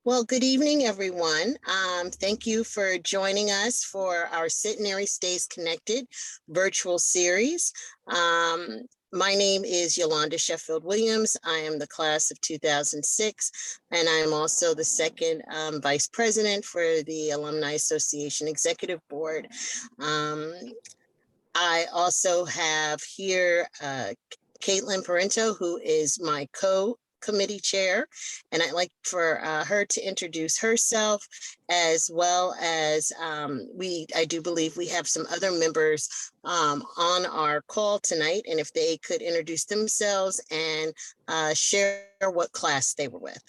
Well, good evening, everyone. Thank you for joining us for our Centenary Stays Connected virtual series. My name is Yolanda Sheffield Williams. I am the class of 2006, and I am also the second vice president for the Alumni Association Executive Board. I also have here Caitlin Parento, who is my committee chair, and I'd like for her to introduce herself, as well as I do believe we have some other members on our call tonight, and if they could introduce themselves and share what class they were with.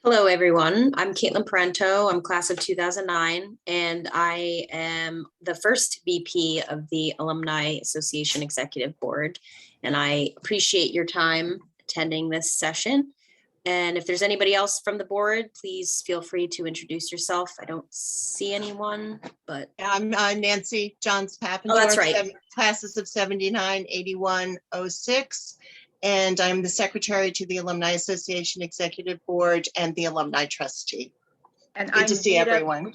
Hello, everyone. I'm Caitlin Parento. I'm class of 2009, and I am the first VP of the Alumni Association Executive Board. And I appreciate your time attending this session. And if there's anybody else from the board, please feel free to introduce yourself. I don't see anyone, but I'm Nancy Johns Pappenjord. Oh, that's right. Classes of 79, 81, 06. And I'm the secretary to the Alumni Association Executive Board and the Alumni Trustee. And Good to see everyone.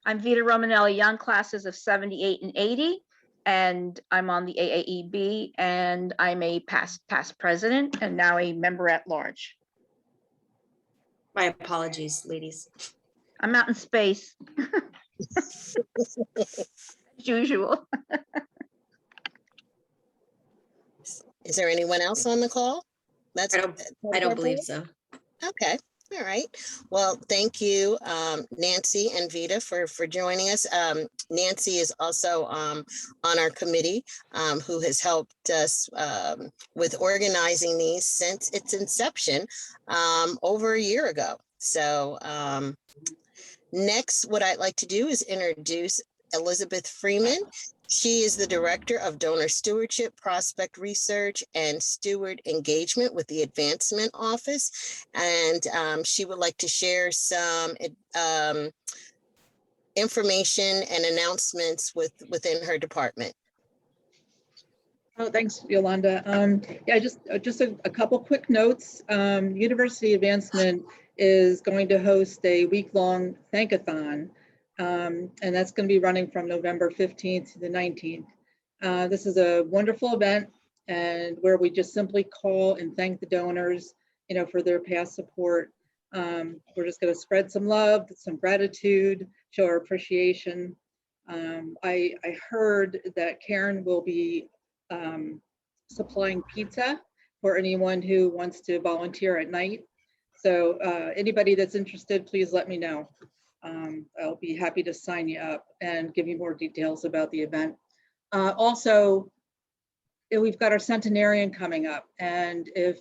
I'm Vita Romanelli, young classes of 78 and 80, and I'm on the AAEB, and I'm a past president and now a member at large. my apologies, ladies. I'm out in space. As usual. Is there anyone else on the call? I don't believe so. Okay. All right. Well, thank you, Nancy and Vita, for joining us. Nancy is also on our committee, who has helped us with organizing these since its inception over a year ago. So next, what I'd like to do is introduce Elizabeth Freeman. She is the Director of Donor Stewardship, Prospect Research, and Steward Engagement with the Advancement Office. And she would like to share some information and announcements within her department. Oh, thanks, Yolanda. Yeah, just a couple quick notes. University Advancement is going to host a week-long thankathon. And that's going to be running from November 15th to the 19th. This is a wonderful event, and where we just simply call and thank the donors, for their past support. We're just going to spread some love, some gratitude, show our appreciation. I heard that Karen will be supplying pizza for anyone who wants to volunteer at night. So anybody that's interested, please let me know. I'll be happy to sign you up and give you more details about the event. Also, we've got our centenarian coming up, and if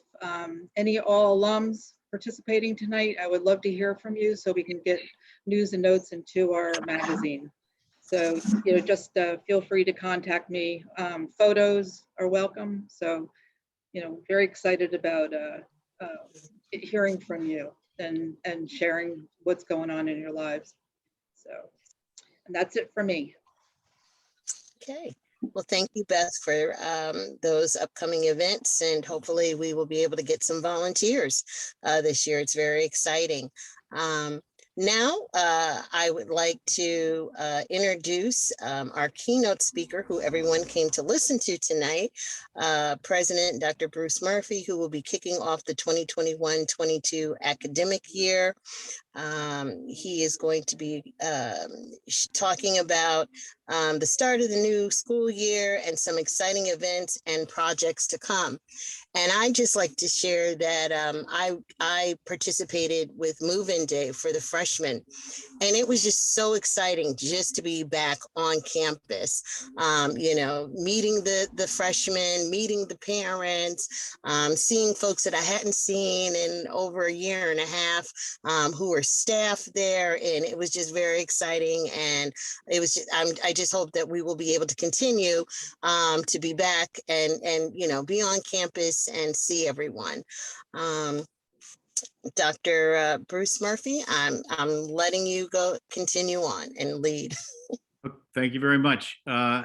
any all alums participating tonight, I would love to hear from you so we can get news and notes into our magazine. So, just feel free to contact me. Photos are welcome. So, very excited about hearing from you and sharing what's going on in your lives. So, and that's it for me. Okay. Well, thank you, Beth, for those upcoming events, and hopefully we will be able to get some volunteers this year. It's very exciting. Now, I would like to introduce our keynote speaker, who everyone came to listen to tonight, President Dr. Bruce Murphy, who will be kicking off the 2021-22 academic year. He is going to be talking about the start of the new school year and some exciting events and projects to come. And I just like to share that I participated with Move-In Day for the freshmen, and it was just so exciting just to be back on campus. Meeting the freshmen, meeting the parents, seeing folks that I hadn't seen in over a year and a half, who were staff there, and it was just very exciting. And it was just, I just hope that we will be able to continue to be back and be on campus and see everyone. Dr. Bruce Murphy, I'm letting you continue on and lead. Thank you very much. Hi,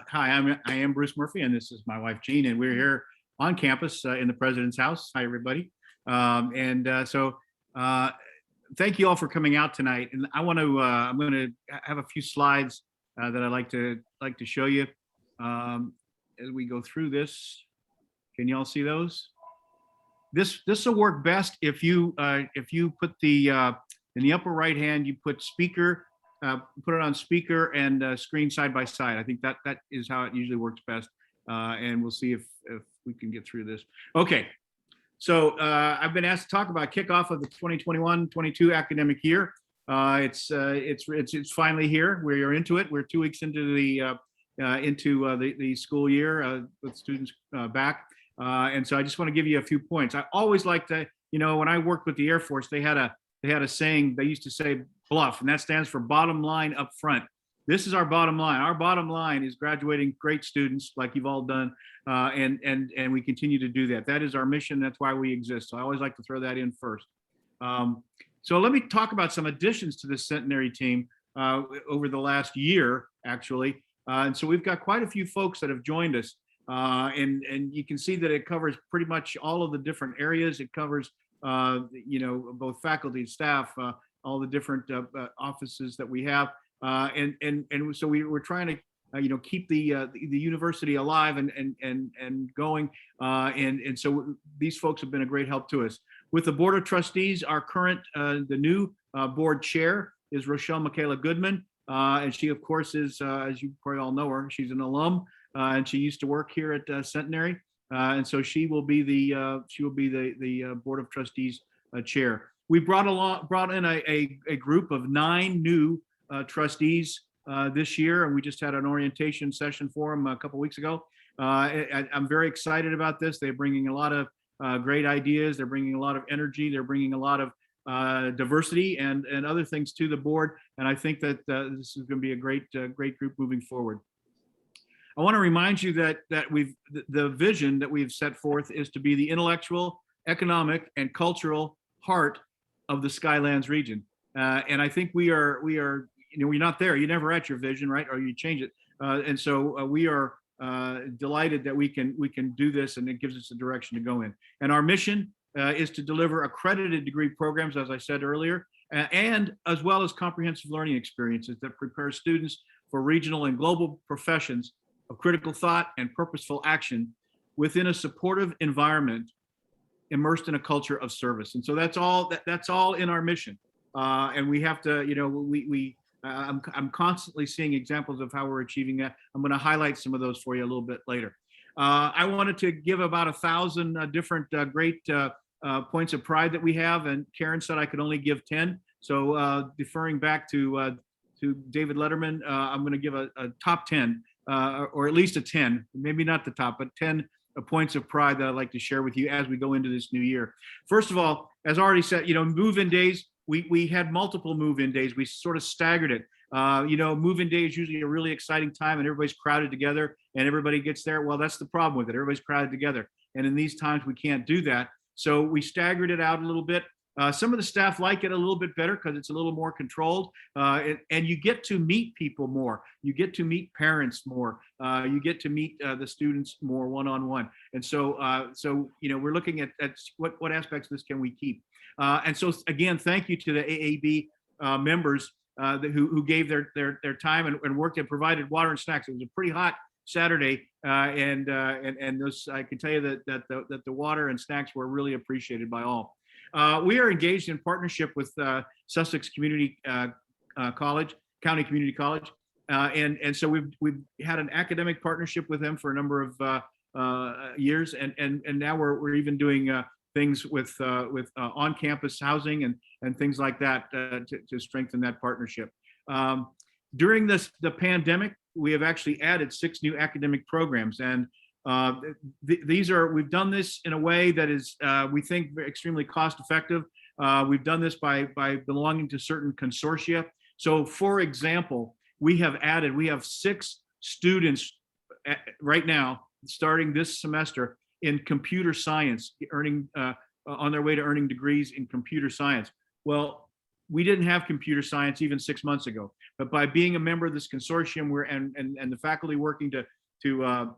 I am Bruce Murphy, and this is my wife Jean, and we're here on campus in the President's house. Hi, everybody. So Thank you all for coming out tonight. And I want to, I'm going to have a few slides that I'd like to show you as we go through this. Can you all see those? This will work best if you put the in the upper right hand, you put speaker, put it on speaker and screen side by side. I think that is how it usually works best. And we'll see if we can get through this. Okay. So I've been asked to talk about kickoff of the 2021-22 academic year. It's finally here. We are into it. We're 2 weeks into the school year with students back. And so I just want to give you a few points. I always like to, when I worked with the Air Force, they had a saying. They used to say BLUF, and that stands for bottom line up front. This is our bottom line. Our bottom line is graduating great students like you've all done, and we continue to do that. That is our mission. That's why we exist. So I always like to throw that in first. So let me talk about some additions to this Centenary team over the last year, actually. And so we've got quite a few folks that have joined us, and you can see that it covers pretty much all of the different areas. It covers, both faculty and staff, all the different offices that we have. And so we're trying to keep the university alive and going, and so these folks have been a great help to us. With the Board of Trustees, our current the new board chair is Rochelle Michaela Goodman, and she of course is, as you probably all know her, she's an alum, and she used to work here at Centenary, and so she will be the Board of Trustees chair. We brought in a group of 9 new trustees this year, and we just had an orientation session for them a couple weeks ago. I'm very excited about this. They're bringing a lot of great ideas. They're bringing a lot of energy. They're bringing a lot of diversity and other things to the board. And I think that this is going to be a great group moving forward. I want to remind you that the vision that we've set forth is to be the intellectual, economic, and cultural heart of the Skylands region. And I think we are, you're not there. You're never at your vision, right? Or you change it. And so we are delighted that we can do this, and it gives us a direction to go in. And our mission is to deliver accredited degree programs, as I said earlier, and as well as comprehensive learning experiences that prepare students for regional and global professions of critical thought and purposeful action within a supportive environment immersed in a culture of service. And so that's all in our mission. And we have to, I'm constantly seeing examples of how we're achieving that. I'm going to highlight some of those for you a little bit later. I wanted to give about 1,000 different great points of pride that we have, and Karen said I could only give 10. So deferring back to David Letterman, I'm going to give a top 10, or at least a 10, maybe not the top, but 10 points of pride that I'd like to share with you as we go into this new year. First of all, as already said, move-in days. We had multiple move-in days. We sort of staggered it. Move-in day is usually a really exciting time, and everybody's crowded together and everybody gets there. Well, that's the problem with it. Everybody's crowded together. And in these times, we can't do that. So we staggered it out a little bit. Some of the staff like it a little bit better because it's a little more controlled, and you get to meet people more. You get to meet parents more. You get to meet the students more one-on-one. And so, we're looking at what aspects of this can we keep. And so again, thank you to the AAB members who gave their time and worked and provided water and snacks. It was a pretty hot Saturday, and those, I can tell you that the water and snacks were really appreciated by all. We are engaged in partnership with Sussex Community College, County Community College, and so we've had an academic partnership with them for a number of years, and now we're even doing things with on-campus housing and things like that to strengthen that partnership. During the pandemic, we have actually added 6 new academic programs, and we've done this in a way that is, we think, extremely cost effective. We've done this by belonging to certain consortia. So for example, we have 6 students right now, starting this semester, in computer science, earning on their way to earning degrees in computer science. Well, we didn't have computer science even 6 months ago, but by being a member of this consortium, and the faculty working to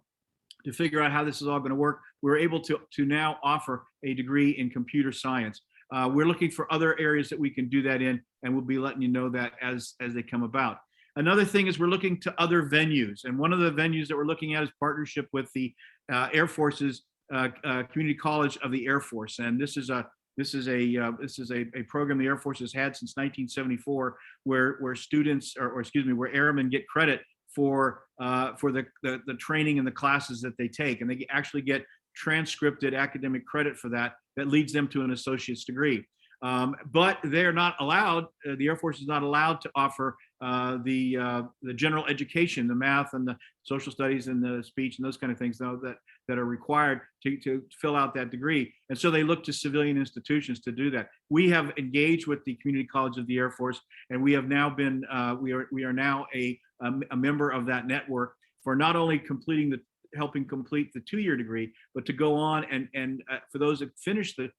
figure out how this is all going to work, we're able to now offer a degree in computer science. We're looking for other areas that we can do that in, and we'll be letting you know that as they come about. Another thing is we're looking to other venues, and one of the venues that we're looking at is partnership with the Air Force's Community College of the Air Force, and this is a program the Air Force has had since 1974, where students, or excuse me, where airmen get credit for the training and the classes that they take, and they actually get transcripted academic credit for that leads them to an associate's degree. But they're not allowed, the Air Force is not allowed to offer the general education, the math and the social studies and the speech and those kind of things, though, that are required to fill out that degree. And so they look to civilian institutions to do that. We have engaged with the Community College of the Air Force, and we have now been, we are now a member of that network for not only helping complete the 2-year degree, but to go on and for those that finish the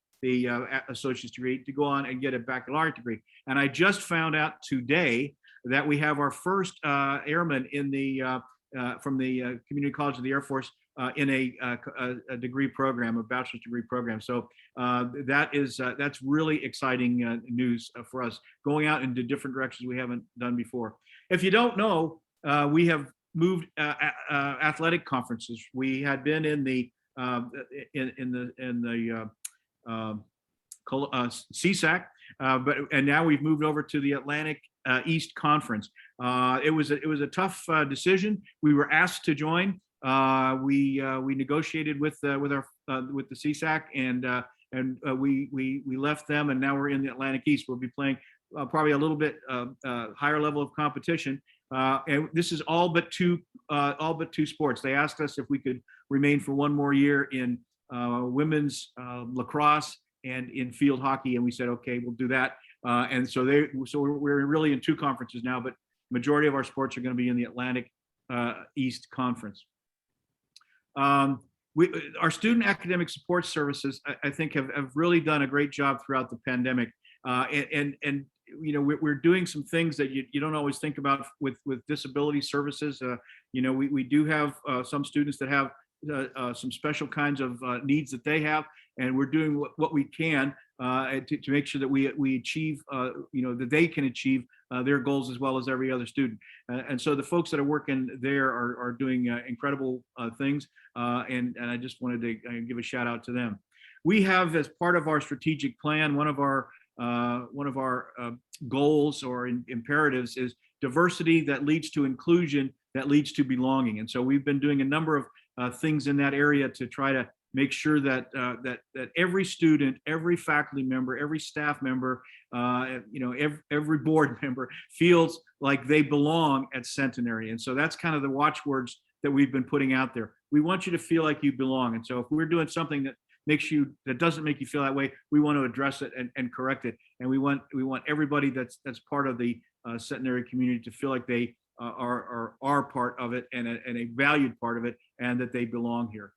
associate's degree, to go on and get a baccalaureate degree. And I just found out today that we have our first airman in from the Community College of the Air Force in a degree program, a bachelor's degree program. So that's really exciting news for us, going out into different directions we haven't done before. If you don't know, we have moved athletic conferences. We had been in the CSAC, and now we've moved over to the Atlantic East Conference. It was a tough decision. We were asked to join. We negotiated with the CSAC, and we left them, and now we're in the Atlantic East. We'll be playing probably a little bit higher level of competition. And this is all but two sports. They asked us if we could remain for one more year in women's lacrosse and in field hockey, and we said, okay, we'll do that. And so we're really in 2 conferences now, but majority of our sports are going to be in the Atlantic East Conference. Our student academic support services, I think, have really done a great job throughout the pandemic. And you know, we're doing some things that you don't always think about with disability services. You know, we do have some students that have some special kinds of needs that they have, and we're doing what we can to make sure that we achieve, you know, that they can achieve their goals as well as every other student. And so the folks that are working there are doing incredible things, and I just wanted to give a shout out to them. We have, as part of our strategic plan, one of our goals or imperatives is diversity that leads to inclusion, that leads to belonging. And so we've been doing a number of things in that area to try to make sure that that every student, every faculty member, every staff member, you know, every board member feels like they belong at Centenary. And so that's kind of the watchwords that we've been putting out there. We want you to feel like you belong. And so if we're doing something that doesn't make you feel that way, we want to address it and correct it. And we want everybody that's part of the Centenary community to feel like they are part of it and a valued part of it, and that they belong here.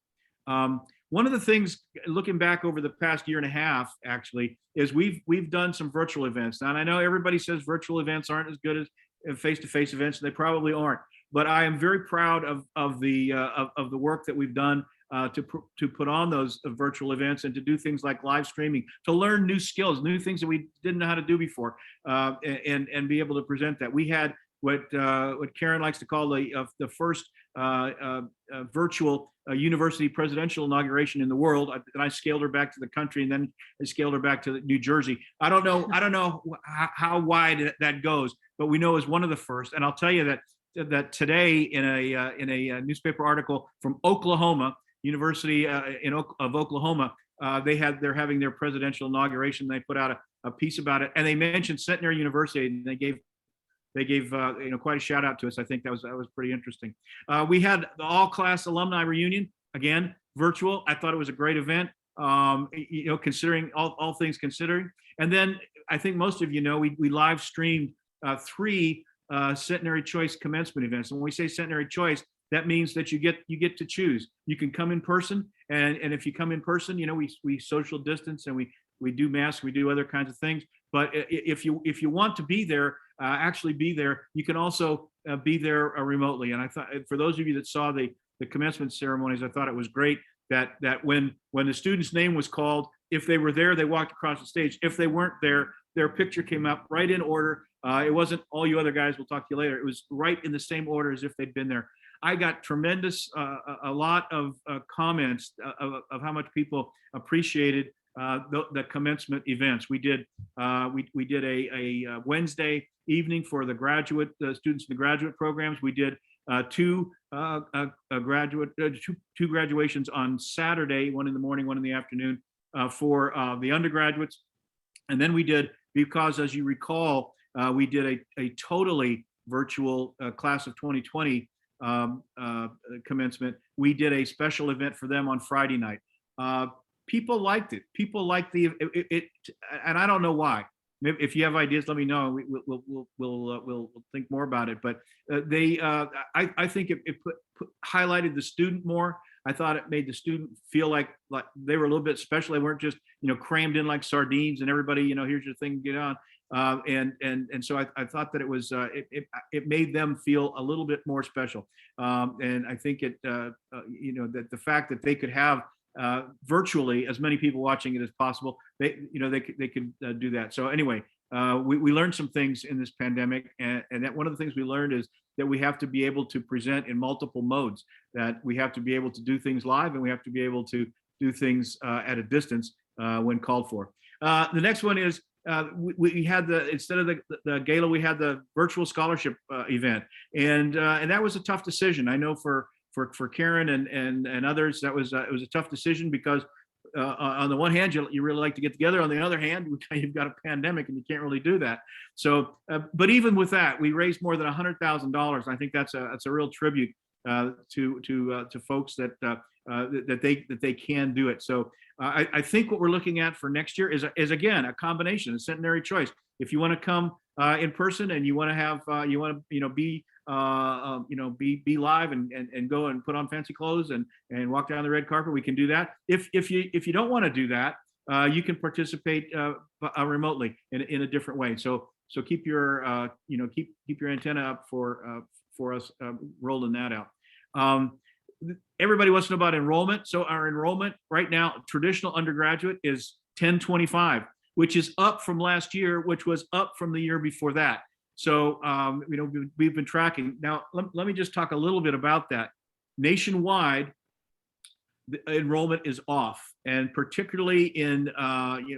One of the things, looking back over the past year and a half, actually, is we've done some virtual events. Now, and I know everybody says virtual events aren't as good as face-to-face events, and they probably aren't. But I am very proud of the work that we've done to put on those virtual events and to do things like live streaming, to learn new skills, new things that we didn't know how to do before, and be able to present that. We had what Karen likes to call the first virtual university presidential inauguration in the world. And I scaled her back to the country, and then I scaled her back to New Jersey. I don't know how wide that goes, but we know it was one of the first. And I'll tell you that today in a newspaper article from Oklahoma University of Oklahoma, they're having their presidential inauguration. They put out a piece about it, and they mentioned Centenary University, and they gave you know, quite a shout out to us. I think that was pretty interesting. We had the all-class alumni reunion, again, virtual. I thought it was a great event, you know, considering all things considering. And then I think most of you know, we live streamed 3 Centenary Choice commencement events. And when we say Centenary Choice, that means that you get to choose. You can come in person, and if you come in person, you know, we social distance, and we do masks, we do other kinds of things. But if you want to be there, actually be there, you can also be there remotely. And I thought, for those of you that saw the commencement ceremonies, I thought it was great that when the student's name was called, If they were there, they walked across the stage. If they weren't there, their picture came up right in order. It wasn't all you other guys, we'll talk to you later. It was right in the same order as if they'd been there. I got tremendous, a lot of comments of how much people appreciated the commencement events. We did a Wednesday evening for the graduate students in the graduate programs. We did two graduations on Saturday, one in the morning, one in the afternoon, for the undergraduates. And then we did, because as you recall, we did a totally virtual class of 2020 commencement. We did a special event for them on Friday night. People liked it. People liked it, and I don't know why. Maybe if you have ideas, let me know. We'll think more about it. But I think it highlighted the student more. I thought it made the student feel like they were a little bit special. They weren't just crammed in like sardines and everybody here's your thing, get on. And so I thought that it was it made them feel a little bit more special. And I think it that the fact that they could have virtually as many people watching it as possible, they could do that. So anyway, we learned some things in this pandemic, and that one of the things we learned is that we have to be able to present in multiple modes, that we have to be able to do things live, and we have to be able to do things at a distance when called for. The next one is we had instead of the gala, we had the virtual scholarship event, and that was a tough decision. I know for Karen and others, that was it was a tough decision because on the one hand, you really like to get together. On the other hand, you've got a pandemic and you can't really do that. So, but even with that, we raised more than $100,000. I think that's a real tribute to folks that they can do it. So I think what we're looking at for next year is again a combination, a Centenary choice. If you want to come in person and you want to have be live and go and put on fancy clothes and walk down the red carpet, we can do that. If you don't want to do that, you can participate remotely in a different way. So keep your keep your antenna up for us rolling that out. Everybody wants to know about enrollment. So our enrollment right now, traditional undergraduate is 1025, which is up from last year, which was up from the year before that. So, we've been tracking. Now, let me just talk a little bit about that. Nationwide, the enrollment is off, and particularly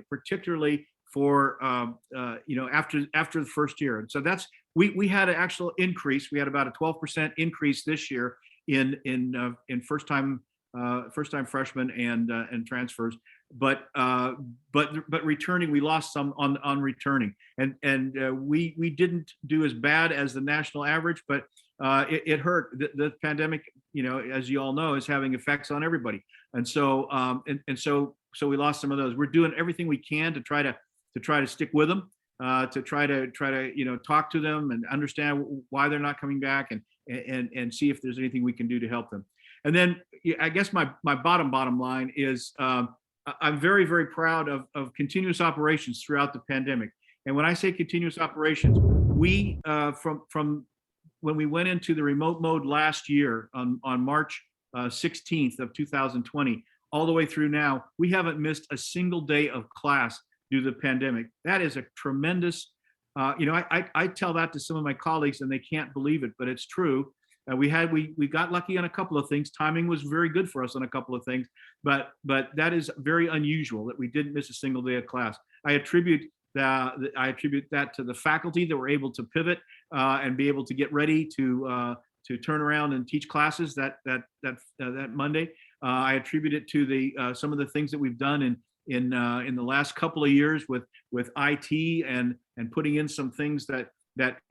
particularly for after the first year. And so that's we had an actual increase. We had about a 12% increase this year in first time freshmen and transfers. But returning, we lost some on returning, and we didn't do as bad as the national average, but it hurt. The pandemic, as you all know, is having effects on everybody, and so so we lost some of those. We're doing everything we can to try to stick with them, to try to talk to them and understand why they're not coming back, and see if there's anything we can do to help them. And then I guess my bottom line is I'm very, very proud of continuous operations throughout the pandemic. And when I say continuous operations, we from when we went into the remote mode last year on March 16th of 2020, all the way through now, we haven't missed a single day of class due to the pandemic. That is a tremendous, I tell that to some of my colleagues and they can't believe it, but it's true. We got lucky on a couple of things. Timing was very good for us on a couple of things, but that is very unusual that we didn't miss a single day of class. I attribute that to the faculty that were able to pivot and be able to get ready to turn around and teach classes that Monday. I attribute it to some of the things that we've done in the last couple of years with IT and putting in some things that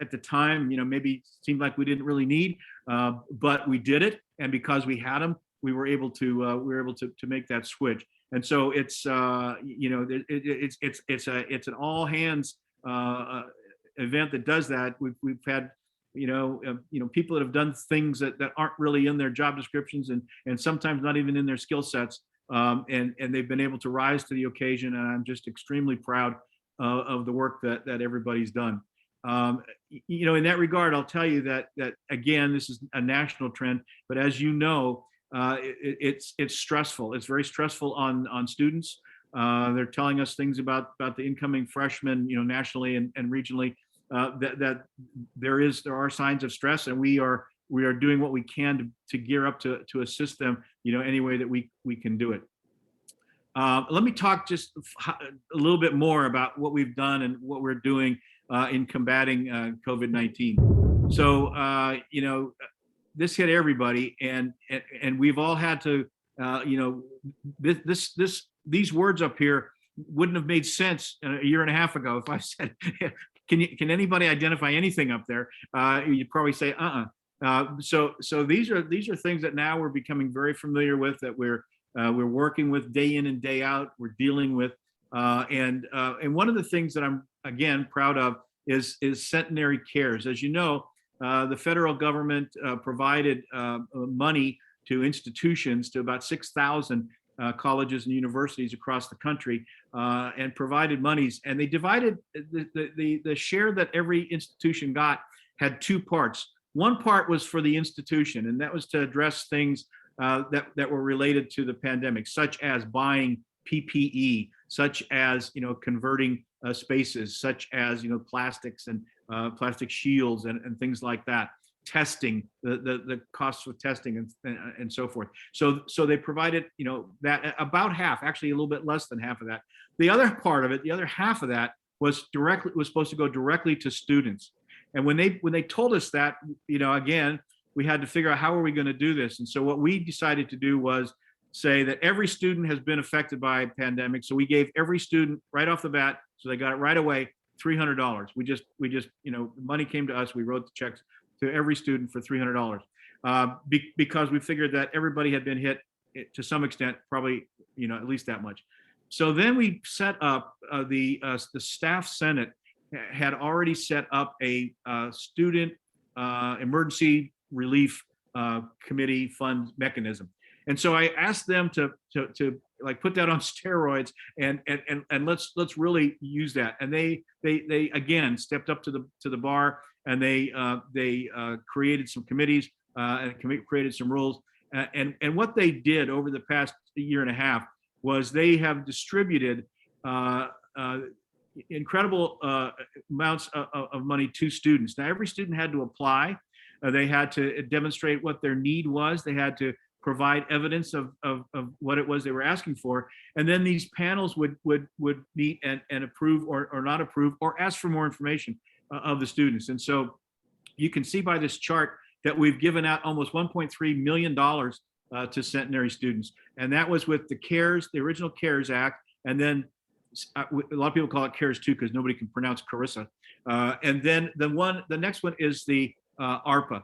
at the time, maybe seemed like we didn't really need, but we did it, and because we had them, we were able to make that switch. And so it's it's an all hands event that does that. We've had people that have done things that aren't really in their job descriptions and sometimes not even in their skill sets, and they've been able to rise to the occasion, and I'm just extremely proud of the work that everybody's done. In that regard, I'll tell you that again, this is a national trend, but as you know, it's stressful. It's very stressful on students. They're telling us things about the incoming freshmen, nationally and regionally. That there are signs of stress, and we are doing what we can to gear up to assist them, any way that we can do it. Let me talk just a little bit more about what we've done and what we're doing in combating COVID-19. So, this hit everybody, and we've all had to, these words up here wouldn't have made sense a year and a half ago if I said, can anybody identify anything up there? You'd probably say, So these are things that now we're becoming very familiar with, that we're working with day in and day out. We're dealing with, and one of the things that I'm again proud of is Centenary Cares. As you know, the federal government provided money to institutions, to about 6,000 colleges and universities across the country, and provided monies. And they divided the share that every institution got had two parts. One part was for the institution, and that was to address things that were related to the pandemic, such as buying PPE, such as converting spaces, such as plastics and plastic shields and things like that. Testing, the costs of testing and so forth. So they provided that, about half, actually a little bit less than half of that. The other part of it, the other half of that was supposed to go directly to students. And when they told us that, again, we had to figure out how are we going to do this. And so what we decided to do was say that every student has been affected by a pandemic. So we gave every student right off the bat, so they got it right away, $300. We just money came to us. We wrote the checks to every student for $300 because we figured that everybody had been hit to some extent, probably at least that much. So then we set up the staff senate had already set up a student emergency relief committee fund mechanism. And so I asked them to like put that on steroids and let's really use that. And they again stepped up to the bar, and they created some committees and created some rules. And what they did over the past year and a half was they have distributed incredible amounts of money to students. Now, every student had to apply. They had to demonstrate what their need was. They had to provide evidence of what it was they were asking for. And then these panels would meet and approve or not approve or ask for more information of the students. And so you can see by this chart that we've given out almost $1.3 million to Centenary students. And that was with the original CARES Act. And then a lot of people call it CARES 2 because nobody can pronounce Carissa. And then the next one is the ARPA.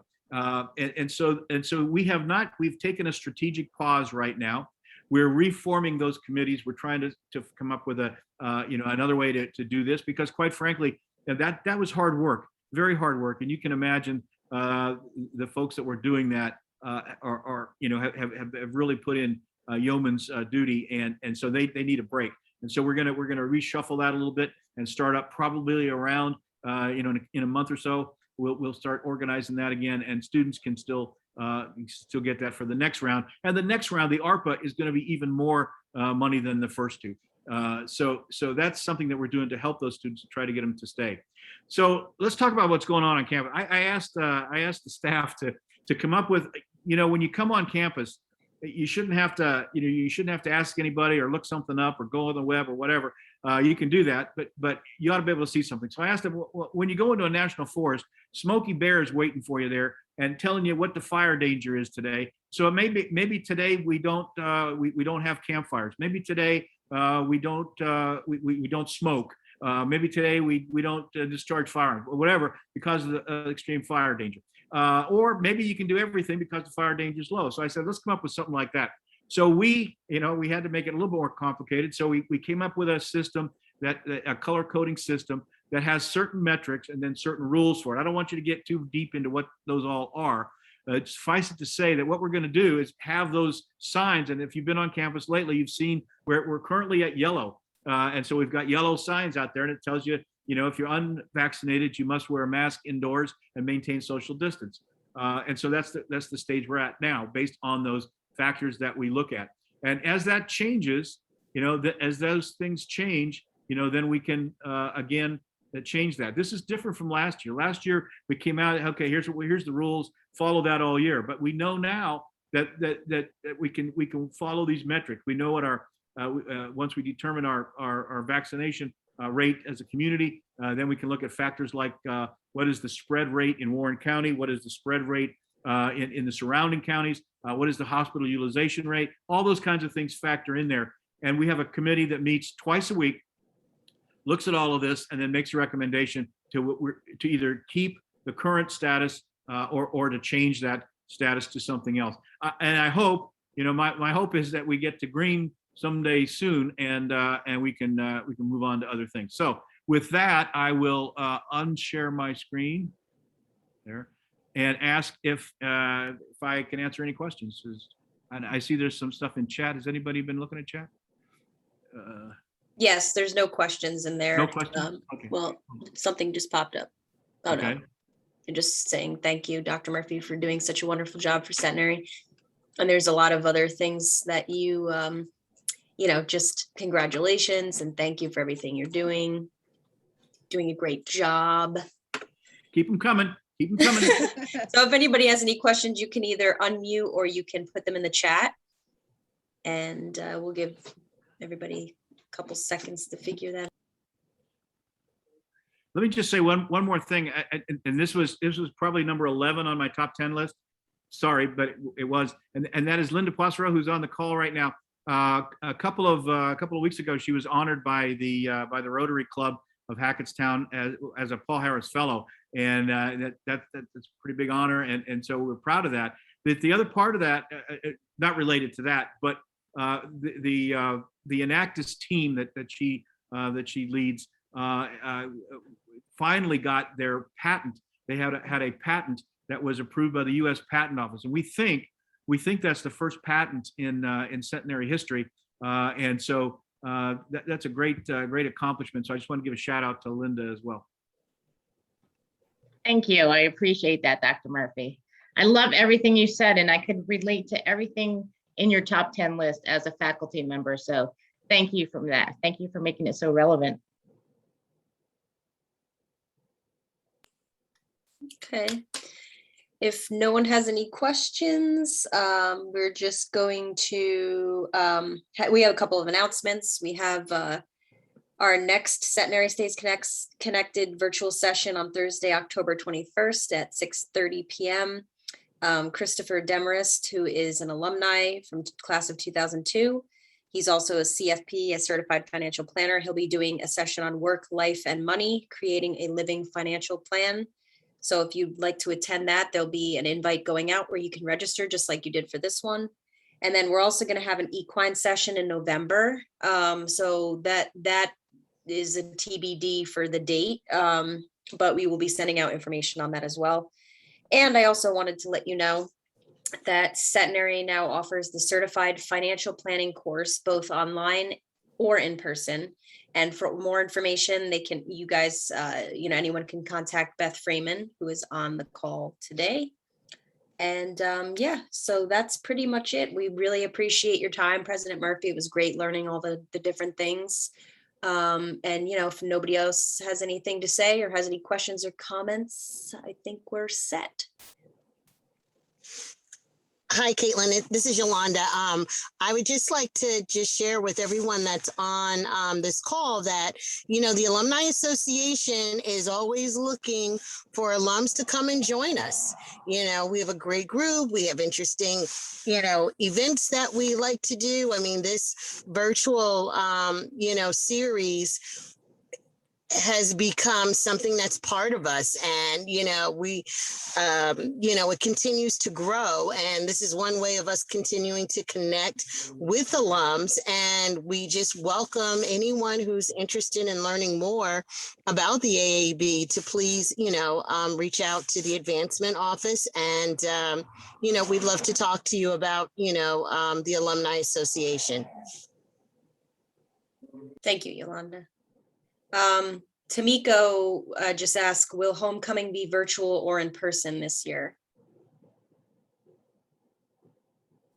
And so we've taken a strategic pause right now. We're reforming those committees. We're trying to come up with another way to do this, because quite frankly, that was hard work, very hard work. And you can imagine the folks that were doing that have really put in yeoman's duty, and so they need a break. And so we're gonna reshuffle that a little bit and start up probably around in a month or so. We'll start organizing that again, and students can still get that for the next round. And the next round, the ARPA, is going to be even more money than the first two. So that's something that we're doing to help those students, to try to get them to stay. So let's talk about what's going on campus. I asked the staff to come up with, when you come on campus, you shouldn't have to ask anybody or look something up or go on the web or whatever. You can do that, but you ought to be able to see something. So I asked them, when you go into a national forest, Smokey Bear is waiting for you there and telling you what the fire danger is today. So maybe today we don't have campfires. Maybe today we don't smoke. Maybe today we don't discharge firearms or whatever because of the extreme fire danger. Or maybe you can do everything because the fire danger is low. So I said, let's come up with something like that. So we had to make it a little more complicated. So we came up with a system, a color coding system that has certain metrics and then certain rules for it. I don't want you to get too deep into what those all are. Suffice it to say that what we're going to do is have those signs. And if you've been on campus lately, you've seen where we're currently at yellow. And so we've got yellow signs out there, and it tells you, if you're unvaccinated, you must wear a mask indoors and maintain social distance. And so that's the stage we're at now, based on those factors that we look at. And as that changes, as those things change, then we can again change that. This is different from last year. Last year we came out, okay, here's the rules, follow that all year. But we know now that we can follow these metrics. We know what our once we determine our vaccination rate as a community, then we can look at factors like what is the spread rate in Warren County, what is the spread rate in the surrounding counties, what is the hospital utilization rate, all those kinds of things factor in there. And we have a committee that meets twice a week, looks at all of this, and then makes a recommendation to either keep the current status or to change that status to something else. And I hope, my hope is that we get to green someday soon, and we can move on to other things. So with that, I will unshare my screen there and ask if I can answer any questions. And I see there's some stuff in chat. Has anybody been looking at chat? Yes, there's no questions in there. No questions? Okay. Well, something just popped up. Oh, Okay. no. I'm just saying thank you, Dr. Murphy, for doing such a wonderful job for Centenary. And there's a lot of other things that you, just congratulations and thank you for everything you're doing. Doing a great job. Keep them coming. Keep them coming. So if anybody has any questions, you can either unmute or you can put them in the chat. And we'll give everybody a couple seconds to figure that out. Let me just say one more thing, and this was probably number 11 on my top 10 list. Sorry, but it was, and that is Linda Poissero, who's on the call right now. A couple of weeks ago, she was honored by the Rotary Club of Hackettstown as a Paul Harris Fellow, and that's a pretty big honor, and so we're proud of that. But the other part of that, not related to that, but the Enactus team that she leads finally got their patent. They had a patent that was approved by the U.S. Patent Office, and we think that's the first patent in Centenary history, and so that's a great accomplishment. So I just want to give a shout out to Linda as well. Thank you. I appreciate that, Dr. Murphy. I love everything you said, and I could relate to everything in your top 10 list as a faculty member. So thank you for that. Thank you for making it so relevant. Okay. If no one has any questions, we're just going to, we have a couple of announcements. We have our next Centenary States Connected virtual session on Thursday, October 21st at 6:30 p.m. Christopher Demarest, who is an alumni from class of 2002. He's also a CFP, a certified financial planner. He'll be doing a session on work, life, and money, creating a living financial plan. So if you'd like to attend that, there'll be an invite going out where you can register just like you did for this one. And then we're also going to have an equine session in November. So that is a TBD for the date, but we will be sending out information on that as well. And I also wanted to let you know that Centenary now offers the Certified Financial Planning course, both online or in person. And for more information, anyone can contact Beth Freeman, who is on the call today. And so that's pretty much it. We really appreciate your time, President Murphy. It was great learning all the different things. And if nobody else has anything to say or has any questions or comments, I think we're set. Hi, Caitlin. This is Yolanda. I would just like to share with everyone that's on this call that, the Alumni Association is always looking for alums to come and join us. We have a great group. We have interesting, events that we like to do. I mean, this virtual, series has become something that's part of us, and it continues to grow, and this is one way of us continuing to connect with alums. And we just welcome anyone who's interested in learning more about the AAB to please reach out to the advancement office, and we'd love to talk to you about the Alumni Association. Thank you, Yolanda. Tamiko just asked, will homecoming be virtual or in person this year?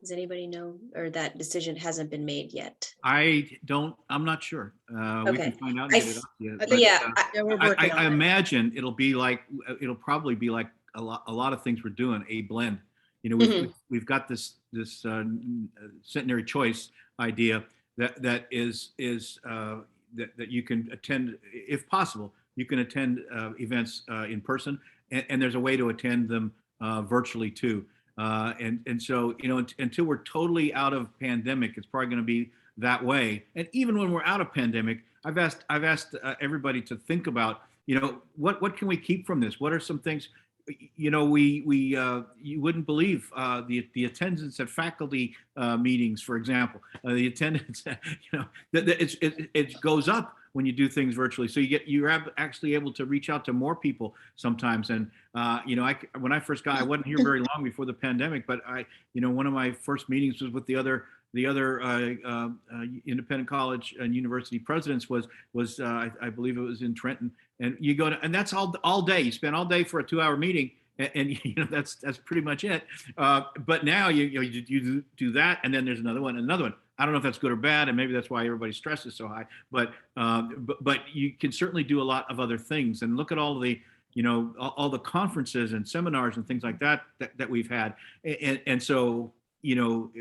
Does anybody know, or that decision hasn't been made yet? I'm not sure. We Okay. can find out and I get it f- up to you. I But, think- Yeah, Yeah, we're I working on it. imagine it'll probably be like a lot of things we're doing, a blend. You know, we've got this centenary choice idea that you can attend, if possible, you can attend events in person, and there's a way to attend them virtually too. And so, you know, until we're totally out of pandemic, it's probably going to be that way. And even when we're out of pandemic, I've asked everybody to think about, you know, what can we keep from this? What are some things, you know, you wouldn't believe the attendance at faculty meetings, for example, the attendance, you know, it goes up when you do things virtually. So you're actually able to reach out to more people sometimes. And you know, when I first got, I wasn't here very long before the pandemic, but you know, one of my first meetings was with the other independent college and university presidents was I believe it was in Trenton, and you go to, and that's all day. You spend all day for a 2-hour meeting, and you know that's pretty much it. But now you do that, and then there's another one. I don't know if that's good or bad, and maybe that's why everybody's stress is so high. But you can certainly do a lot of other things, and look at all the, you know, all the conferences and seminars and things like that we've had, and so, you know,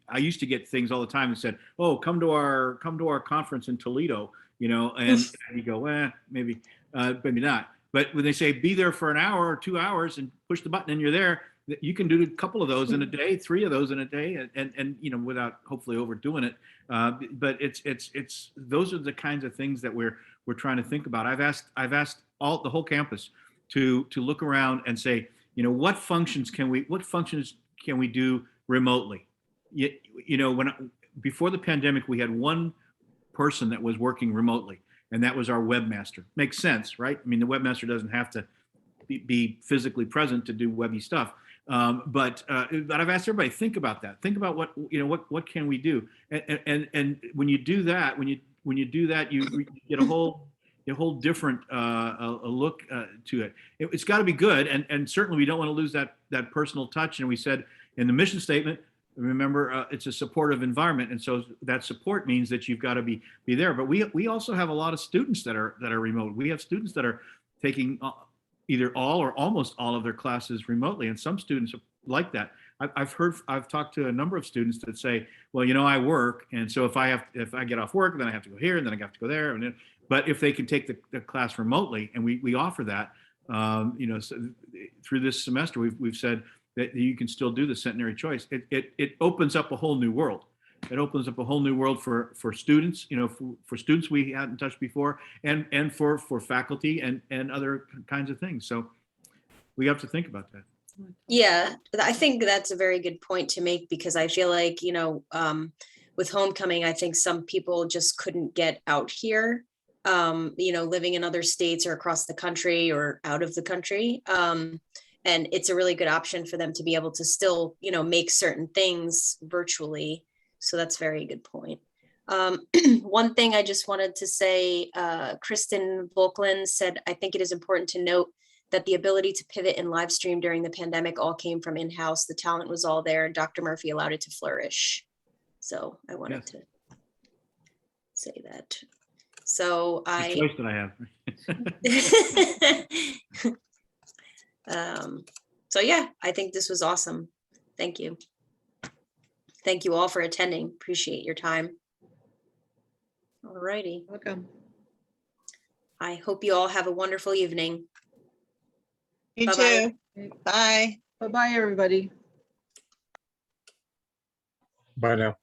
I used to get things all the time that said, "Oh, come to our conference in Toledo," you know, and you go, maybe not. But when they say be there for an hour or 2 hours and push the button and you're there, you can do a couple of those in a day, 3 of those in a day, and you know, without hopefully overdoing it. But it's those are the kinds of things that we're trying to think about. I've asked the whole campus to look around and say, you know, what functions can we do remotely? You know, before the pandemic, we had one person that was working remotely, and that was our webmaster. Makes sense, right? I mean, the webmaster doesn't have to be physically present to do webby stuff. But I've asked everybody, think about that. Think about what can we do? And when you do that, you get a whole different look to it. It's got to be good, and certainly we don't want to lose that personal touch. And we said in the mission statement, remember, it's a supportive environment, and so that support means that you've got to be there. But we also have a lot of students that are remote. We have students that are taking either all or almost all of their classes remotely, and some students are like that. I've talked to a number of students that say, well, you know, I work, and so if I get off work, then I have to go here, and then I have to go there, and then, but if they can take the class remotely, and we offer that, you know, so through this semester, we've said that you can still do the Centenary Choice. It opens up a whole new world. It opens up a whole new world for students, you know, for students we hadn't touched before, and for faculty and other kinds of things. So we have to think about that. Yeah, I think that's a very good point to make, because I feel like, you know, with homecoming, I think some people just couldn't get out here, you know, living in other states or across the country or out of the country. And it's a really good option for them to be able to still, you know, make certain things virtually. So that's a very good point. One thing I just wanted to say, Kristen Volkland said, I think it is important to note that the ability to pivot and live stream during the pandemic all came from in-house. The talent was all there, and Dr. Murphy allowed it to flourish. So I wanted to say that. So The choice that I have. So yeah, I think this was awesome. Thank you. Thank you all for attending. Appreciate your time. All righty. Welcome. I hope you all have a wonderful evening. You Bye-bye. too. Bye. Bye-bye, everybody. Bye now.